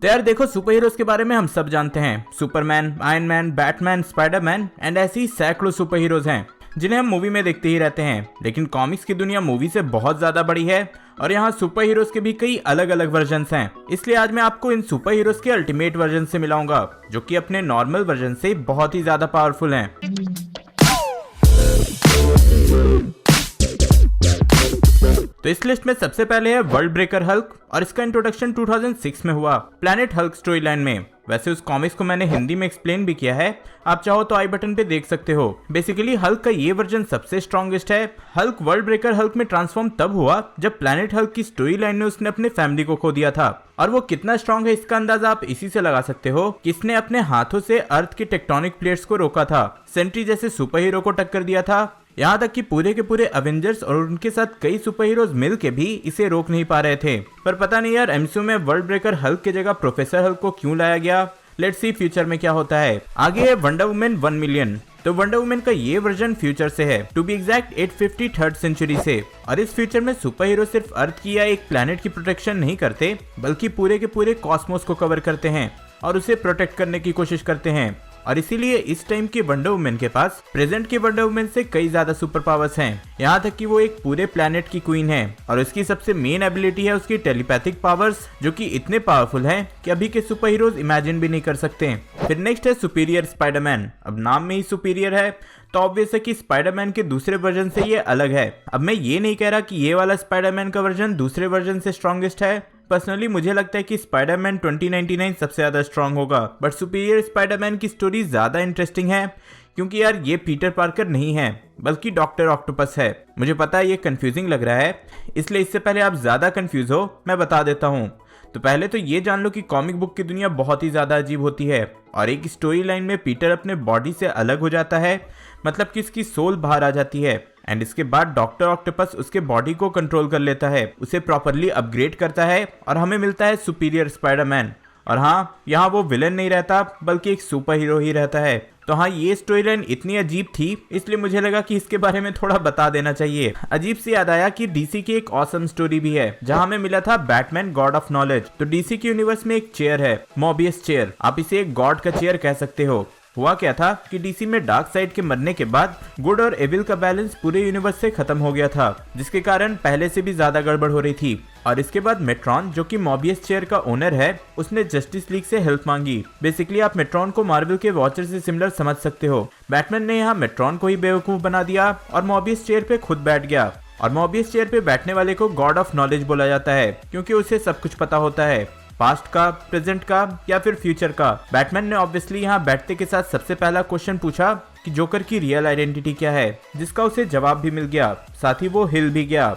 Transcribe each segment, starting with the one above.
तो यार देखो, सुपर हीरोज के बारे में हम सब जानते हैं। Superman, iron man, Batman, Spiderman and ऐसी सैकड़ों सुपर हीरोज हैं जिन्हें हम मूवी में देखते ही रहते हैं। लेकिन कॉमिक्स की दुनिया मूवी से बहुत ज्यादा बड़ी है और यहाँ सुपर हीरोज के भी कई अलग अलग वर्जन्स हैं। इसलिए आज मैं आपको इन सुपर हीरोज के अल्टीमेट वर्जन से मिलाऊंगा जो कि अपने नॉर्मल वर्जन से बहुत ही ज्यादा पावरफुल हैं। तो इस लिस्ट में सबसे पहले है वर्ल्ड ब्रेकर हल्क और इसका इंट्रोडक्शन 2006 में हुआ प्लैनेट हल्क स्टोरी लाइन में। वैसे उस कॉमिक्स को मैंने हिंदी में एक्सप्लेन भी किया है, आप चाहो तो आई बटन पे देख सकते हो। बेसिकली हल्क का ये वर्जन सबसे स्ट्रॉन्गेस्ट है। हल्क वर्ल्ड ब्रेकर हल्क में ट्रांसफॉर्म तब हुआ जब प्लैनेट हल्क की स्टोरी लाइन में उसने अपने फैमिली को खो दिया था। और वो कितना स्ट्रॉन्ग है इसका अंदाजा आप इसी से लगा सकते हो कि इसने अपने हाथों से अर्थ के टेक्टोनिक प्लेट्स को रोका था, सेंट्री जैसे सुपर हीरो को टक्कर दिया था। यहाँ तक कि पूरे के पूरे अवेंजर्स और उनके साथ कई सुपर हीरोज मिल के भी इसे रोक नहीं पा रहे थे। पर पता नहीं यार एमसीयू में वर्ल्ड ब्रेकर हल्क की जगह प्रोफेसर हल्क को क्यों लाया गया। लेट्स सी फ्यूचर में क्या होता है। आगे है वंडर वुमेन 1 मिलियन। तो वंडर वुमेन का ये वर्जन फ्यूचर से है, to be exact 853rd century से। और इस फ्यूचर में सुपर हीरो सिर्फ अर्थ की या एक प्लैनेट की प्रोटेक्शन नहीं करते बल्कि पूरे के पूरे कॉस्मोस को कवर करते हैं और उसे प्रोटेक्ट करने की कोशिश करते हैं। और इसीलिए इस टाइम की वंडर वुमेन के पास प्रेजेंट के वंडर वुमेन से कई ज्यादा सुपर पावर्स हैं। यहाँ तक कि वो एक पूरे प्लैनेट की क्वीन है और उसकी सबसे मेन एबिलिटी है उसकी टेलीपैथिक पावर्स, जो कि इतने पावरफुल हैं कि अभी के सुपर हीरोज इमेजिन भी नहीं कर सकते। फिर नेक्स्ट है सुपीरियर स्पाइडरमैन। अब नाम में ही सुपीरियर है तो ऑब्वियस है कि स्पाइडरमैन के दूसरे वर्जन से ये अलग है। अब मैं ये नहीं कह रहा कि ये वाला स्पाइडरमैन का वर्जन दूसरे वर्जन से स्ट्रॉन्गेस्ट है। पर्सनली मुझे लगता है कि स्पाइडरमैन 2099 सबसे ज्यादा स्ट्रॉन्ग होगा, बट सुपीरियर स्पाइडरमैन की स्टोरी ज्यादा इंटरेस्टिंग है क्योंकि यार ये पीटर पार्कर नहीं है बल्कि डॉक्टर ऑक्टोपस है। मुझे पता है ये कंफ्यूजिंग लग रहा है, इसलिए इससे पहले आप ज्यादा कंफ्यूज हो मैं बता देता हूँ। तो पहले तो ये जान लो कि कॉमिक बुक की दुनिया बहुत ही ज्यादा अजीब होती है और एक स्टोरी लाइन में पीटर अपने बॉडी से अलग हो जाता है, मतलब कि इसकी सोल बाहर आ जाती है। एंड इसके बाद डॉक्टर ऑक्टोपस उसके बॉडी को कंट्रोल कर लेता है, उसे प्रॉपरली अपग्रेड करता है और हमें मिलता है सुपीरियर स्पाइडरमैन। और हाँ, यहाँ वो विलन नहीं रहता बल्कि एक सुपर हीरो ही रहता है। तो हाँ, ये स्टोरी लाइन इतनी अजीब थी इसलिए मुझे लगा कि इसके बारे में थोड़ा बता देना चाहिए। अजीब से याद आया कि डीसी की एक ऑसम स्टोरी भी है जहाँ हमें मिला था बैटमैन गॉड ऑफ नॉलेज। तो डीसी के यूनिवर्स में एक चेयर है, मोबियस चेयर। आप इसे एक गॉड का चेयर कह सकते हो। हुआ क्या था कि डीसी में डार्क साइड के मरने के बाद गुड और एविल का बैलेंस पूरे यूनिवर्स से खत्म हो गया था, जिसके कारण पहले से भी ज्यादा गड़बड़ हो रही थी। और इसके बाद मेट्रॉन, जो कि मोबियस चेयर का ओनर है, उसने जस्टिस लीग से हेल्प मांगी। बेसिकली आप मेट्रॉन को मार्वल के वॉचर से सिमिलर समझ सकते हो। बैटमैन ने यहाँ मेट्रॉन को ही बेवकूफ बना दिया और मोबियस चेयर पे खुद बैठ गया। और मोबियस चेयर पे बैठने वाले को गॉड ऑफ नॉलेज बोला जाता है क्योंकि उसे सब कुछ पता होता है, पास्ट का, प्रेजेंट का या फिर फ्यूचर का। बैटमैन ने ऑब्वियसली यहाँ बैठते के साथ सबसे पहला क्वेश्चन पूछा कि जोकर की रियल आइडेंटिटी क्या है, जिसका उसे जवाब भी मिल गया, साथ ही वो हिल भी गया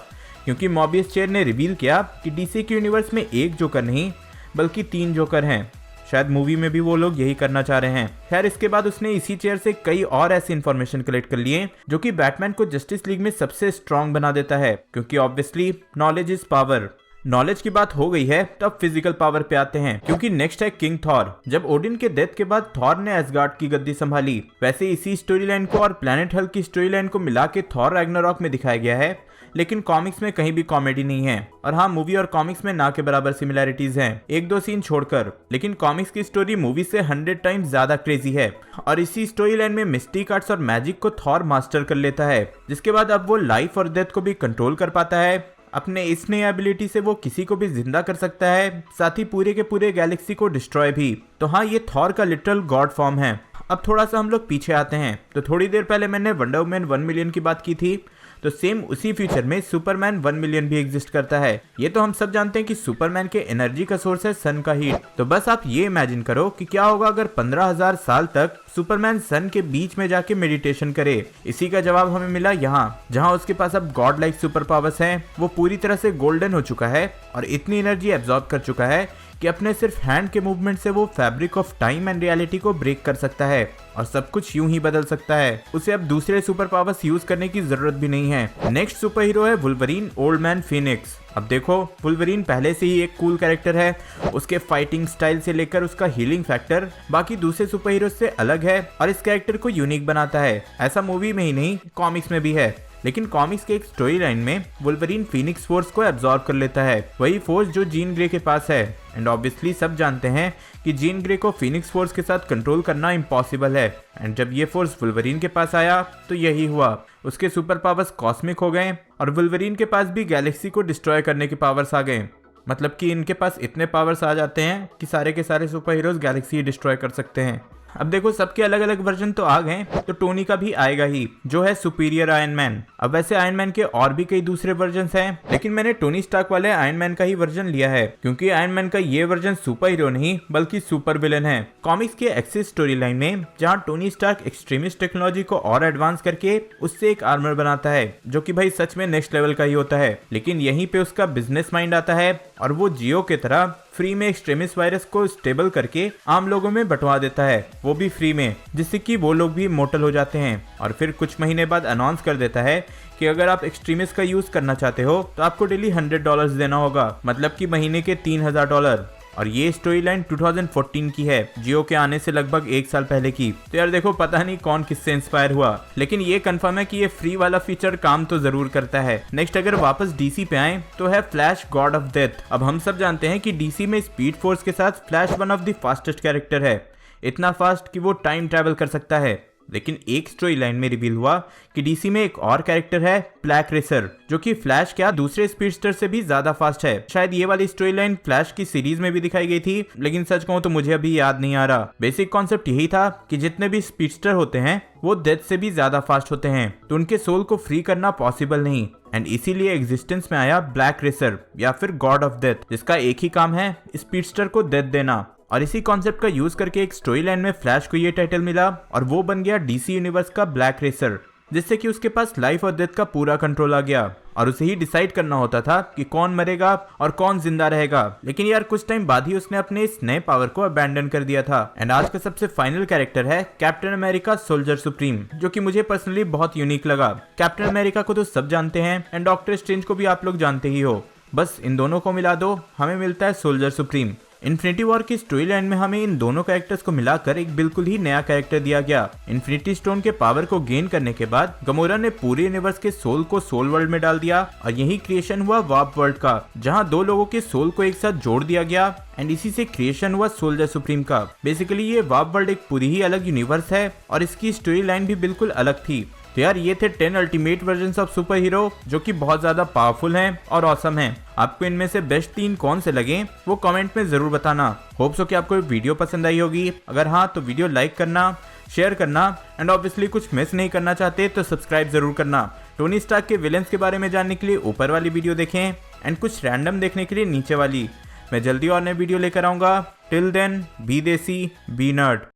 क्योंकि मोबियस चेयर ने रिवील किया कि डीसी के यूनिवर्स में एक जोकर नहीं बल्कि 3 जोकर हैं। शायद मूवी में भी वो लोग यही करना चाह रहे हैं। खैर, इसके बाद उसने इसी चेयर से कई और ऐसी इन्फॉर्मेशन कलेक्ट कर लिए जो कि बैटमैन को जस्टिस लीग में सबसे स्ट्रॉन्ग बना देता है क्योंकि obviously knowledge is power. Knowledge की बात हो गई है तो अब फिजिकल पावर पे आते हैं क्योंकि नेक्स्ट है किंग थॉर। जब ओडिन के डेथ के बाद थॉर ने एसगार्ड की गद्दी संभाली। वैसे इसी स्टोरी लाइन को और प्लैनेट हल्क की स्टोरी लाइन को मिला के थॉर रैग्नारॉक में दिखाया गया है, लेकिन कॉमिक्स में कहीं भी कॉमेडी नहीं है। और हाँ, मूवी और कॉमिक्स में ना के बराबर सिमिलैरिटीज हैं, 1-2 सीन छोड़कर। लेकिन कॉमिक्स की स्टोरी मूवी से 100 टाइम्स ज्यादा क्रेजी है और इसी स्टोरी लाइन में मिस्टिक आर्ट्स और मैजिक को थॉर मास्टर कर लेता है, जिसके बाद अब वो लाइफ और डेथ को भी कंट्रोल कर पाता है। अपने इस नई एबिलिटी से वो किसी को भी जिंदा कर सकता है, साथ ही पूरे के पूरे गैलेक्सी को डिस्ट्रॉय भी। तो हाँ, ये थॉर का लिटरल गॉड फॉर्म है। अब थोड़ा सा हम लोग पीछे आते हैं। तो थोड़ी देर पहले मैंने वंडर वुमन 1 मिलियन की बात की थी, तो सेम उसी फ्यूचर में सुपरमैन 1 मिलियन भी एग्जिस्ट करता है। ये तो हम सब जानते हैं कि सुपरमैन के एनर्जी का सोर्स है सन का हीट। तो बस आप ये इमेजिन करो कि क्या होगा अगर 15,000 साल तक सुपरमैन सन के बीच में जाके मेडिटेशन करे। इसी का जवाब हमें मिला यहाँ, जहाँ उसके पास अब गॉड लाइक सुपर पावर्स हैं। वो पूरी तरह से गोल्डन हो चुका है और इतनी एनर्जी एब्जॉर्ब कर चुका है कि अपने सिर्फ हैंड के मूवमेंट से वो fabric of time and reality को ब्रेक कर सकता है और सब कुछ यूं ही बदल सकता है। उसे अब दूसरे सुपर पावर्स यूज करने की जरूरत भी नहीं है। नेक्स्ट सुपर हीरो है वुल्वरीन ओल्ड मैन फिनिक्स। अब देखो, वुल्वरीन पहले से ही एक कूल कैरेक्टर है। उसके फाइटिंग स्टाइल से लेकर उसका हीलिंग फैक्टर बाकी दूसरे सुपर हीरो से अलग है और इस कैरेक्टर को यूनिक बनाता है। ऐसा मूवी में ही नहीं, कॉमिक्स में भी है। लेकिन कॉमिक्स के एक स्टोरी लाइन में वुल्वरीन फीनिक्स फोर्स को एब्जॉर्ब कर लेता है, वही फोर्स जो जीन ग्रे के पास है। एंड ऑब्वियसली सब जानते हैं कि जीन ग्रे को फीनिक्स फोर्स के साथ कंट्रोल करना इम्पॉसिबल है। एंड जब ये फोर्स वुल्वरीन के पास आया तो यही हुआ, उसके सुपर पावर्स कॉस्मिक हो गए और वुल्वरीन के पास भी गैलेक्सी को डिस्ट्रॉय करने के पावर्स आ गए। मतलब कि इनके पास इतने पावर्स आ जाते हैं कि सारे के सारे सुपर हीरोज गैलेक्सी डिस्ट्रॉय कर सकते हैं। अब देखो सबके अलग अलग वर्जन तो आ गए, तो टोनी का भी आएगा ही, जो है सुपीरियर आयरन मैन। अब वैसे आयरन मैन के और भी कई दूसरे वर्जन हैं, लेकिन मैंने टोनी स्टार्क वाले आयरन मैन का ही वर्जन लिया है, क्योंकि आयरन मैन का ये वर्जन सुपर हीरो नहीं बल्कि सुपर विलन है। कॉमिक्स के एक्सिस स्टोरी लाइन में जहाँ टोनी स्टार्क एक्सट्रीमिस्ट टेक्नोलॉजी को और एडवांस करके उससे एक आर्मर बनाता है, जो कि भाई सच में नेक्स्ट लेवल का ही होता है। लेकिन यहीं पे उसका बिजनेस माइंड आता है और वो जियो की तरह फ्री में एक्सट्रीमिस्ट वायरस को स्टेबल करके आम लोगों में बंटवा देता है, वो भी फ्री में, जिससे कि वो लोग भी इमॉर्टल हो जाते हैं। और फिर कुछ महीने बाद अनाउंस कर देता है कि अगर आप एक्सट्रीमिस्ट का यूज करना चाहते हो तो आपको डेली $100 देना होगा, मतलब कि महीने के $3000। और ये स्टोरी लाइन 2014 की है, जियो के आने से लगभग 1 साल पहले की। तो यार देखो पता नहीं कौन किससे इंस्पायर हुआ, लेकिन ये कंफर्म है कि ये फ्री वाला फीचर काम तो जरूर करता है। नेक्स्ट अगर वापस डीसी पे आए तो है फ्लैश गॉड ऑफ डेथ। अब हम सब जानते हैं कि डीसी में स्पीड फोर्स के साथ flash one of the fastest character है, इतना फास्ट कि वो टाइम ट्रैवल कर सकता है। लेकिन एक स्टोरी लाइन में रिवील हुआ कि डीसी में एक और कैरेक्टर है ब्लैक रेसर, जो कि फ्लैश क्या दूसरे स्पीडस्टर से भी ज्यादा फास्ट है। शायद ये वाली स्टोरी लाइन फ्लैश की सीरीज में भी दिखाई गई थी, लेकिन सच कहूं तो मुझे अभी याद नहीं आ रहा। बेसिक कॉन्सेप्ट यही था कि जितने भी स्पीडस्टर होते हैं वो डेथ से भी ज्यादा फास्ट होते हैं, तो उनके सोल को फ्री करना पॉसिबल नहीं। एंड इसीलिए एग्जिस्टेंस में आया ब्लैक रेसर या फिर गॉड ऑफ डेथ, जिसका एक ही काम है स्पीडस्टर को डेथ देना। और इसी कॉन्सेप्ट का यूज करके एक स्टोरी लाइन में फ्लैश को ये टाइटल मिला और वो बन गया डीसी यूनिवर्स का ब्लैक रेसर, जिससे कि उसके पास लाइफ और डेथ का पूरा कंट्रोल आ गया और उसे ही डिसाइड करना होता था कि कौन मरेगा और कौन जिंदा रहेगा। लेकिन यार कुछ टाइम बाद ही उसने अपने इस नए पावर को अबैंडन कर दिया था। एंड आज का सबसे फाइनल कैरेक्टर है कैप्टन अमेरिका सोल्जर सुप्रीम, जो कि मुझे पर्सनली बहुत यूनिक लगा। कैप्टन अमेरिका को तो सब जानते हैं एंड डॉक्टर स्ट्रेंज को भी आप लोग जानते ही हो, बस इन दोनों को मिला दो, हमें मिलता है सोल्जर सुप्रीम। इन्फिनिटी वॉर की स्टोरी लाइन में हमें इन दोनों कैरेक्टर्स को मिलाकर एक बिल्कुल ही नया कैरेक्टर दिया गया। इन्फिनिटी स्टोन के पावर को गेन करने के बाद गमोरा ने पूरे यूनिवर्स के सोल को सोल वर्ल्ड में डाल दिया और यही क्रिएशन हुआ वार्प वर्ल्ड का, जहां दो लोगों के सोल को एक साथ जोड़ दिया गया एंड इसी से क्रिएशन हुआ सोल्जर सुप्रीम का। बेसिकली ये वार्प वर्ल्ड एक पूरी ही अलग यूनिवर्स है और इसकी स्टोरी लाइन भी बिल्कुल अलग थी। तो यार ये थे 10 ultimate versions of super hero, जो कि बहुत ज्यादा पावरफुल हैं और ऑसम हैं। आपको इनमें से बेस्ट 3 कौन से लगे वो कमेंट में जरूर बताना। होप सो कि आपको वीडियो पसंद आई होगी, अगर हाँ तो वीडियो लाइक करना, शेयर करना एंड ऑब्वियसली कुछ मिस नहीं करना चाहते तो सब्सक्राइब जरूर करना। टोनी स्टार्क के विलेंस के बारे में जानने के लिए ऊपर वाली वीडियो देखें एंड कुछ रैंडम देखने के लिए नीचे वाली। मैं जल्दी और नई वीडियो लेकर आऊंगा। टिल देन बी देसी बी नर्ड।